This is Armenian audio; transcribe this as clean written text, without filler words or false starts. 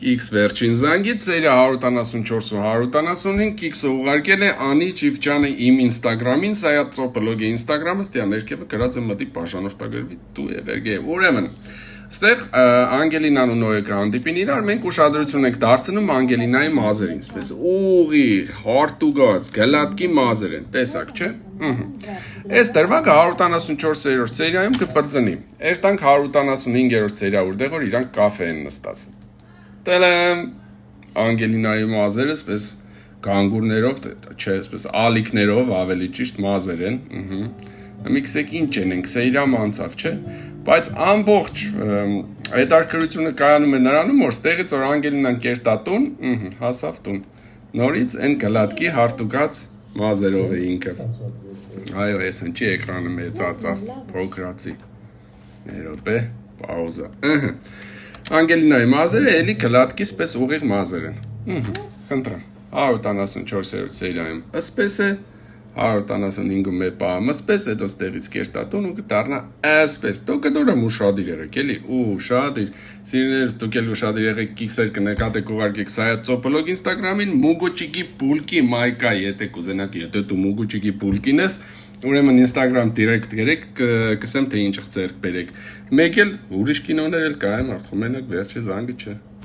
Կիքս վերջին զանգից, սերիա 174 ու 175, կիքսը ուղարկել է Անի Չիվչյանը իմ ինստագրամին, սա է ծոպլոգ է ինստագրամը, ստյա ներքևը գրած է մտի պաշանոշտագրվի դու է վերգե, ուրեմն, ստեղ Անգելինան ու Նոյեկը հանդիպին իրար, մենք ուշադրություն ենք դարձնում Անգելինայի մազերին, սպես ուղիղ, հարտուգած, գլատկի մազեր են, տեսակ, չէ? Այս դրվագը 174-րդ սերիայում կպրծնի, երտանք 175-րդ սերիա ուրդեղ որ իրանք կաֆե են նստած։ Տելեմ Անգելինայի մազերը սպես գանգուրներով, չէ, սպես ալիքներով, ավելի ճիշտ մազեր են, միքսեք ինչ ենք, սերիամ անցավ, չէ, բայց ամբողջ հետաքրքրությունը կայանում է նրանում, որ ստեղից որ Անգելինան կերտատուն, հասավ տուն, նորից են գլատկի հարտուկած մազերով է ինքը, այո, ես ընչի էկրանը մեծացավ, փոքրացի, ներոպ է, պաուզա, Անգելինայի մազերը էլի գլատկի սպես ուղիղ մազեր են, խնդրեմ, 174-րդ սերիայում ըսպես է, 175-ում է պահում ըսպես, հետո ստեղից կերտատուն ու կտարնա ասպես, դուք դուրեմ ուշադիր եղեք, էլի, ուշադիր, սիրիներս դուք էլ ուշադիր եղեք, կիքսեր կնկատեք ուղարկեք սայա ծոպլոգ ինստագրամին, մուգուչիկի պուլկի մայկա, եթե կուզենաք, եթե դու մուգուչիկի պուլկին ես, ուրեմն ինստագրամ դիրեկտ գրեք, կսեմ թե ինչ ձեռք բերեք, մեկ էլ ուրիշ կինոներ էլ կայեմ, արդյոք մենակ վերջի զանգը չէ։